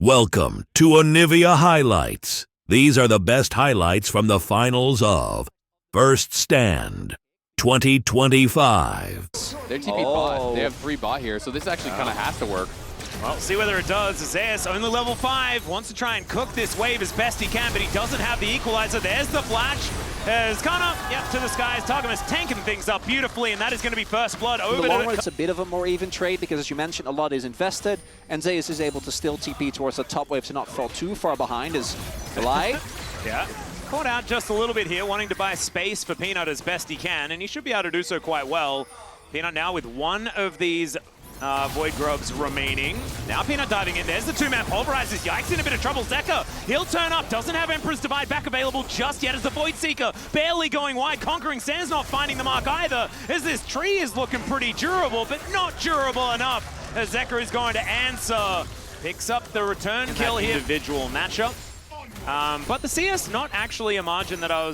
Welcome to Onivia Highlights. These are the best highlights from the finals of First Stand 2025. Their TP bot. They have 3 bot here, so this actually kind of has to work. Well, see whether it does. Zeus, only level 5, wants to try and cook this wave as best he can, but he doesn't have the equalizer. There's the flash. As Connor, to the skies. Targamas tanking things up beautifully, and that is going to be first blood over in the long run. It's a bit of a more even trade because, as you mentioned, a lot is invested, and Zeus is able to still TP towards the top wave to not fall too far behind as Delight. Yeah. Caught out just a little bit here, wanting to buy space for Peanut as best he can, and he should be able to do so quite well. Peanut now with one of these Void Grubs remaining. Now Peanut diving in. There's the 2-man pulverizes. Yikes, in a bit of trouble. Zeka, he'll turn up. Doesn't have Emperor's Divide back available just yet as the Void Seeker barely going wide. Conquering Sands not finding the mark either, as this tree is looking pretty durable, but not durable enough as Zeka is going to answer. Picks up the return kill here. Individual matchup. But the CS not actually a margin that I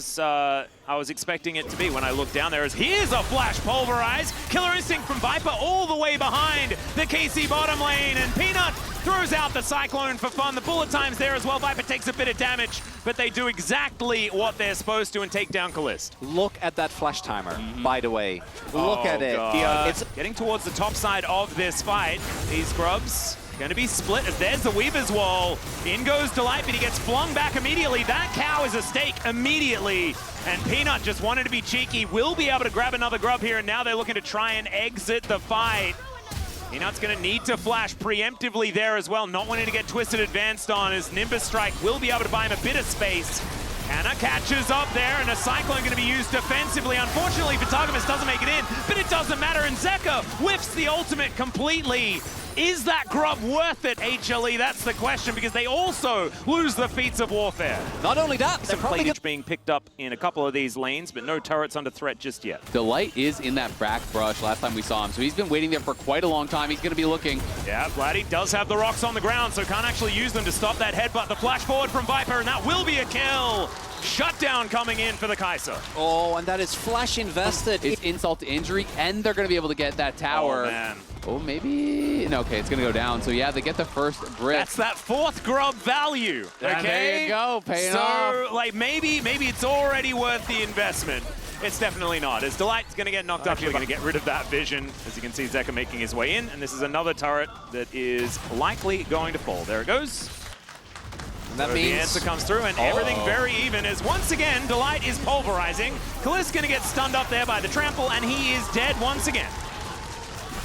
was expecting it to be when I looked down there. As here's a flash pulverize, Killer Instinct from Viper all the way behind the KC bottom lane, and Peanut throws out the Cyclone for fun. The bullet time's there as well. Viper takes a bit of damage, but they do exactly what they're supposed to and take down Callist. Look at that flash timer, by the way. Look at it. It's getting towards the top side of this fight. These Grubs going to be split as there's the Weaver's Wall. In goes Delight, but he gets flung back immediately. That cow is a stake immediately. And Peanut just wanted to be cheeky. Will be able to grab another Grub here, and now they're looking to try and exit the fight. Peanut's going to need to flash preemptively there as well, not wanting to get twisted advanced on, as Nimbus Strike will be able to buy him a bit of space. Canna catches up there, and a Cyclone going to be used defensively. Unfortunately, Targamas doesn't make it in, but it doesn't matter, and Zeka whiffs the ultimate completely. Is that Grub worth it, HLE? That's the question, because they also lose the feats of warfare. Not only that, some platage being picked up in a couple of these lanes, but no turrets under threat just yet. Delight is in that back brush last time we saw him, so he's been waiting there for quite a long time. He's going to be looking. Yeah, Vladdy does have the rocks on the ground, so can't actually use them to stop that headbutt. The flash forward from Viper, and that will be a kill. Shutdown coming in for the Kai'Sa. Oh, and that is flash invested. It's insult to injury, and they're going to be able to get that tower. Oh, man. Oh, maybe. No, okay, it's going to go down. So, yeah, they get the first brick. That's that 4th Grub value. Okay. There you go, paying off. So, like, maybe it's already worth the investment. It's definitely not. As Delight's going to get knocked up, they're going to get rid of that vision. As you can see, Zeka making his way in, and this is another turret that is likely going to fall. There it goes. And that so means the answer comes through, and everything very even as once again Delight is pulverizing. Callist going to get stunned up there by the trample, and he is dead once again.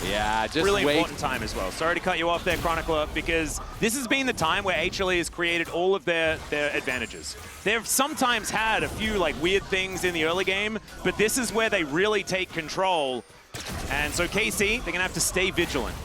Yeah, just really wait. Important time as well. Sorry to cut you off there, Chronicler, because this has been the time where HLE has created all of their advantages. They've sometimes had a few like weird things in the early game, but this is where they really take control. And so KC, they're gonna have to stay vigilant.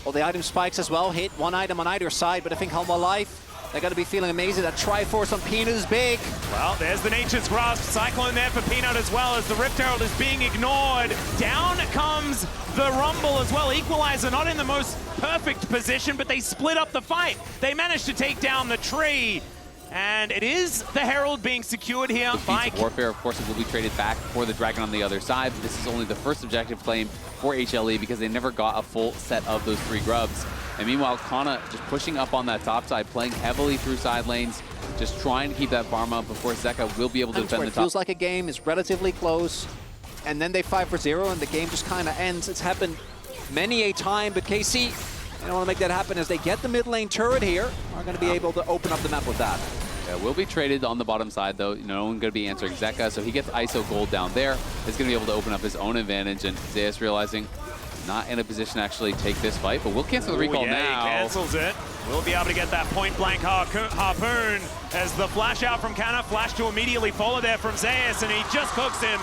Well, the item spikes as well, hit one item on either side, but I think Hanwha Life, they're going to be feeling amazing. That Triforce on Peanut is big. Well, there's the Nature's Grasp. Cyclone there for Peanut as well, as the Rift Herald is being ignored. Down comes the Rumble as well. Equalizer not in the most perfect position, but they split up the fight. They managed to take down the tree. And it is the Herald being secured here by Warfare. Of course, it will be traded back for the Dragon on the other side. This is only the first objective claim for HLE because they never got a full set of those 3 Grubs. And meanwhile, Kana just pushing up on that top side, playing heavily through side lanes, just trying to keep that farm up before Zeka will be able to defend the top. It feels like a game is relatively close, and then they 5-0, and the game just kind of ends. It's happened many a time, but KC, they don't want to make that happen as they get the mid lane turret here. Are going to be able to open up the map with that. Yeah, will be traded on the bottom side, though. No one going to be answering Zeka, so he gets ISO gold down there. He's going to be able to open up his own advantage, and Zeus realizing not in a position to actually take this fight, but we'll cancel the recall now. He cancels it. We'll be able to get that point-blank harpoon as the flash out from Canna, flash to immediately follow there from Zeus, and he just cooks him.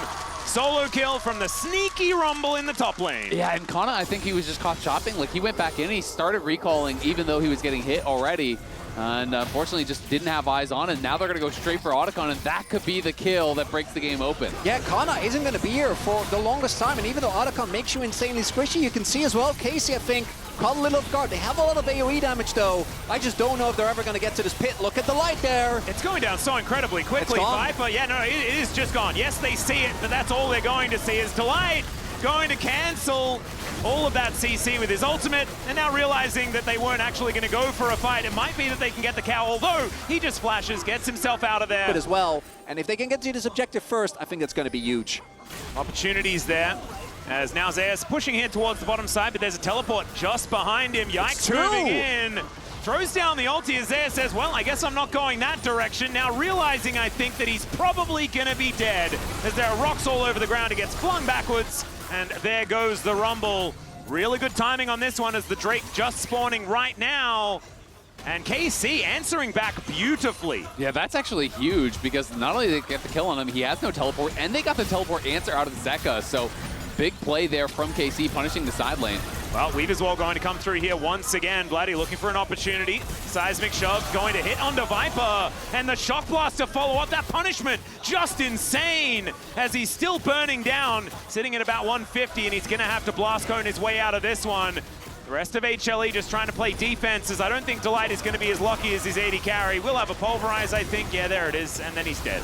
Solo kill from the sneaky Rumble in the top lane. Yeah, and Kana, I think he was just caught chopping. Like, he went back in, he started recalling even though he was getting hit already. And unfortunately just didn't have eyes on it. Now they're going to go straight for Otacon, and that could be the kill that breaks the game open. Yeah, Kana isn't going to be here for the longest time, and even though Otacon makes you insanely squishy, you can see as well, KC, I think, caught a little off guard. They have a lot of AoE damage, though. I just don't know if they're ever going to get to this pit. Look at the light there. It's going down so incredibly quickly. Viper, yeah, no, it is just gone. Yes, they see it, but that's all they're going to see is Delight. going to cancel all of that CC with his ultimate, and now realizing that they weren't actually going to go for a fight. It might be that they can get the cow, although he just flashes, gets himself out of there. But as well, and if they can get to this objective first, I think that's going to be huge. Opportunities there, as now Zeus pushing here towards the bottom side, but there's a teleport just behind him. Yikes, moving in. Throws down the ulti as Zeus says, well, I guess I'm not going that direction. Now realizing, I think, that he's probably going to be dead, as there are rocks all over the ground. He gets flung backwards, and there goes the Rumble. Really good timing on this one, as the Drake just spawning right now. And KC answering back beautifully. Yeah, that's actually huge, because not only did they get the kill on him, he has no teleport, and they got the teleport answer out of Zeka. So big play there from KC, punishing the side lane. Well, Weaver's Wall going to come through here once again. Vladdy looking for an opportunity. Seismic shove going to hit onto Viper. And the Shock Blast to follow up. That punishment just insane, as he's still burning down, sitting at about 150, and he's going to have to blast cone his way out of this one. The rest of HLE just trying to play defenses. I don't think Delight is going to be as lucky as his AD carry. We'll have a Pulverize, I think. Yeah, there it is. And then he's dead.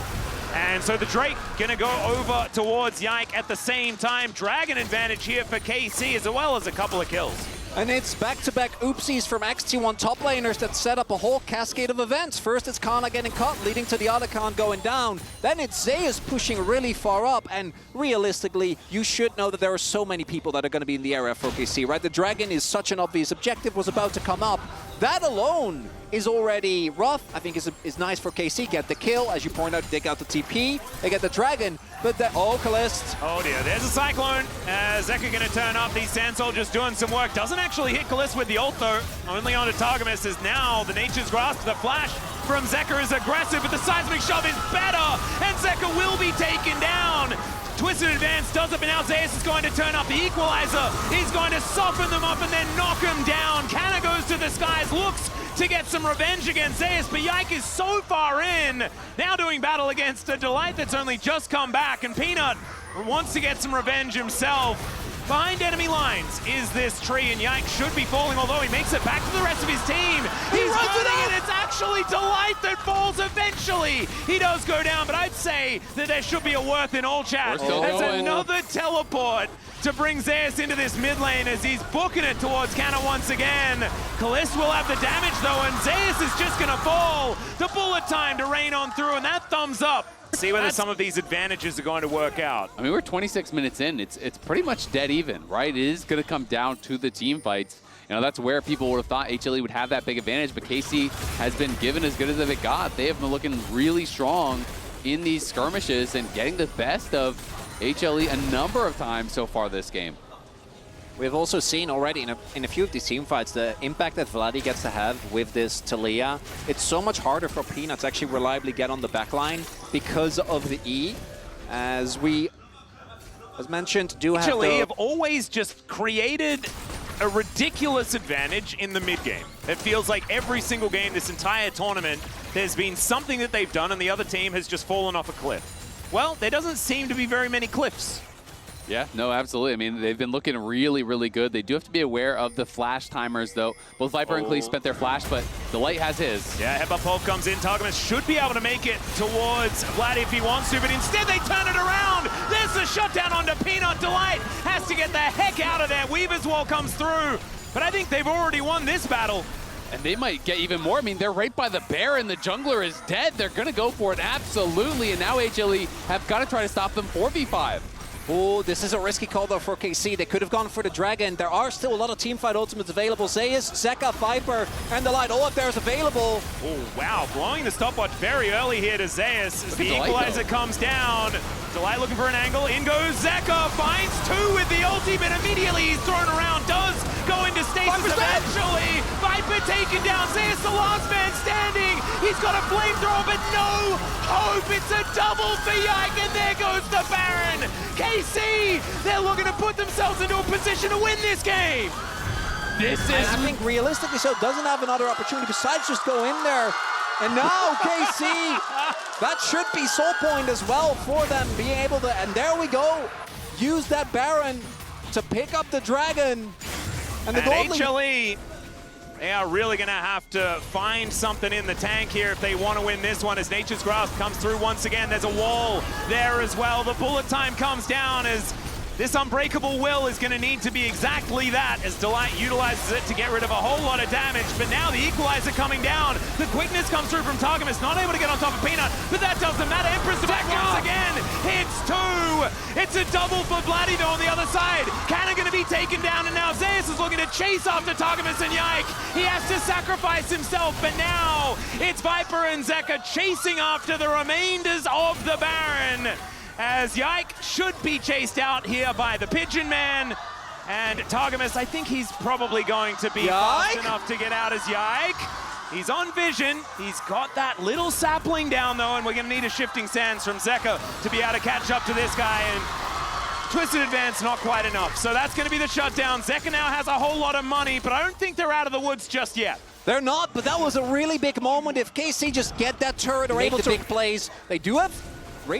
And so the Drake gonna go over towards Yike at the same time. Dragon advantage here for KC, as well as a couple of kills. And it's back-to-back oopsies from XT1 top laners that set up a whole cascade of events. First, it's Kana getting caught, leading to the other Khan going down. Then it's Zeus pushing really far up. And realistically, you should know that there are so many people that are going to be in the area for KC, right? The Dragon is such an obvious objective, was about to come up. That alone is already rough. I think is nice for KC. Get the kill, as you point out, dig out the TP. They get the Dragon, but the Kalist. Oh dear, there's a Cyclone. Zeka gonna turn up. These Sand Soldiers doing some work. Doesn't actually hit Kalist with the ult though. Only on to Targamas, as now the Nature's Grasp, the flash from Zeka is aggressive, but the Seismic Shove is better, and Zeka will be taken down. Twisted Advance does it, but now Zeus is going to turn up the Equalizer. He's going to soften them up and then knock him down. Canna goes to the skies, looks to get some revenge against Zeus, but Yike is so far in. Now doing battle against a Delight that's only just come back, and Peanut wants to get some revenge himself. Behind enemy lines is this tree, and Yike should be falling, although he makes it back to the rest of his team. He's running, and it's actually Delight that falls eventually. He does go down, but I'd say that there should be a worth in all chat. There's another teleport to bring Zeus into this mid lane, as he's booking it towards Canna once again. Kalist will have the damage though, and Zeus is just gonna fall. The bullet time to rain on through, and that thumbs up. See whether some of these advantages are going to work out. I mean, we're 26 minutes in. It's pretty much dead even, right? It is going to come down to the team fights. You know, that's where people would have thought HLE would have that big advantage, but KC has been given as good as it got. They have been looking really strong in these skirmishes and getting the best of HLE a number of times so far this game. We've also seen already in a few of these team fights the impact that Vladdy gets to have with this Talia. It's so much harder for Peanut to actually reliably get on the backline because of the E. As we, as mentioned, do have HLE have always just created a ridiculous advantage in the mid game. It feels like every single game this entire tournament, there's been something that they've done and the other team has just fallen off a cliff. Well, there doesn't seem to be very many cliffs. Yeah, no, absolutely. I mean, they've been looking really, really good. They do have to be aware of the flash timers, though. Both Viper and Klee spent their flash, but Delight has his. Yeah, Headbutt Pulp comes in. Targamas should be able to make it towards Vlad if he wants to, but instead they turn it around. There's the shutdown onto Peanut. Delight has to get the heck out of there. Weaver's Wall comes through, but I think they've already won this battle. And they might get even more. I mean, they're right by the bear, and the jungler is dead. They're going to go for it, absolutely. And now HLE have got to try to stop them 4v5. Oh, this is a risky call though for KC. They could have gone for the Dragon. There are still a lot of teamfight ultimates available. Zeus, Zeka, Viper, and Delight, all of theirs available. Oh, wow. Blowing the stopwatch very early here to Zeus as the Equalizer comes down. Delight looking for an angle. In goes Zeka. Finds two with the ulti, but immediately he's thrown around. Does go into stasis eventually. Viper taken down. Zeus, the last man standing. He's got a flamethrower, but no hope. It's a double for Yike, and there goes the Baron. KC, they're looking to put themselves into a position to win this game. This is... And I think realistically so doesn't have another opportunity besides just go in there. And now KC, that should be soul point as well for them being able to, and there we go, use that Baron to pick up the Dragon. And the HLE, they are really going to have to find something in the tank here if they want to win this one, as Nature's Grasp comes through once again. There's a wall there as well. The bullet time comes down as This Unbreakable Will is going to need to be exactly that, as Delight utilizes it to get rid of a whole lot of damage. But now the Equalizer coming down. The quickness comes through from Targamas, not able to get on top of Peanut, but that doesn't matter. Empress Divide once again hits 2. It's a double for Bloody though on the other side. Cannon going to be taken down, and now Zeus is looking to chase after Targamas and Yike. He has to sacrifice himself, but now it's Viper and Zeka chasing after the remainders of the Baron, as Yike should be chased out here by the Pigeon Man. And Targamas, I think he's probably going to be fast enough to get out as Yike. He's on vision. He's got that little sapling down though, and we're going to need a shifting sands from Zeka to be able to catch up to this guy. And Twisted Advance, not quite enough. So that's going to be the shutdown. Zeka now has a whole lot of money, but I don't think they're out of the woods just yet. They're not, but that was a really big moment. If KC just get that turret or able to big plays, they do have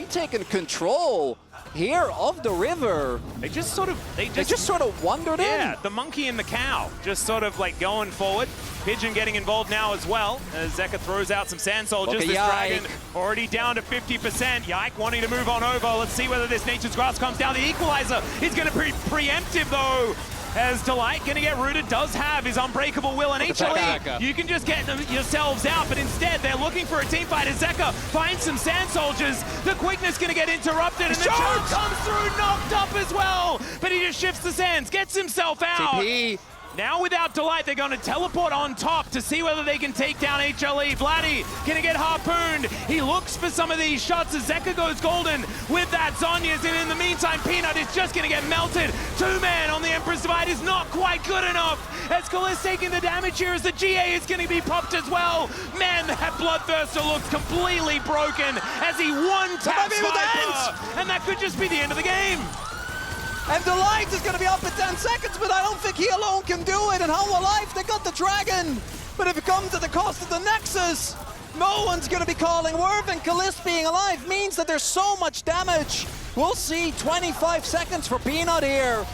taken control here of the river. They just sort of wandered in. Yeah, the monkey and the cow just sort of like going forward. Pigeon getting involved now as well, as Zeka throws out some sand soldiers. This dragon already down to 50%. Yike wanting to move on over. Let's see whether this Nature's Grasp comes down. The Equalizer is going to be preemptive though, as Delight going to get rooted, does have his Unbreakable Will, and HLE, you can just get them yourselves out, but instead they're looking for a team fight as Zeka finds some Sand Soldiers. The quickness going to get interrupted, and the charge comes through, knocked up as well, but he just shifts the sands, gets himself out. TP. Now without Delight, they're going to teleport on top to see whether they can take down HLE. Vladdy going to get harpooned. He looks for some of these shots as Zeka goes golden with that Zhonya's, and in the meantime, Peanut is just going to get melted. Two-man on the Empress Divide is not quite good enough, as Kaliss taking the damage here as the GA is going to be popped as well. Man, that Bloodthirster looks completely broken as he one-taps Viper, and that could just be the end of the game. And Delight is going to be up in 10 seconds, but I don't think he alone can do it. And Hanwha Life, they got the dragon. But if it comes at the cost of the Nexus, no one's going to be calling Worth, and Kaliss being alive means that there's so much damage. We'll see 25 seconds for Peanut here.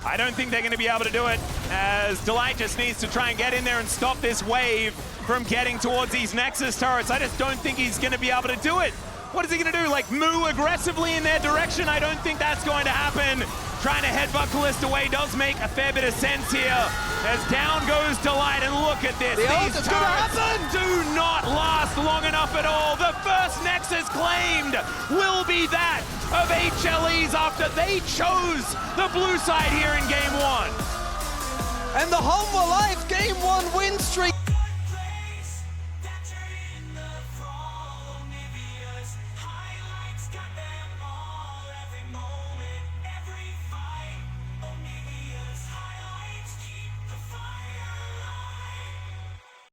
I don't think they're going to be able to do it, as Delight just needs to try and get in there and stop this wave from getting towards these Nexus turrets. I just don't think he's going to be able to do it. What is he going to do? Like moo aggressively in their direction? I don't think that's going to happen. Trying to headbutt Kaliss away does make a fair bit of sense here. As down goes Delight, and look at this. These turrets do not last long enough at all. The first Nexus claimed will be that of HLE's after they chose the blue side here in Game 1. And the Hanwha Life Game 1 win streak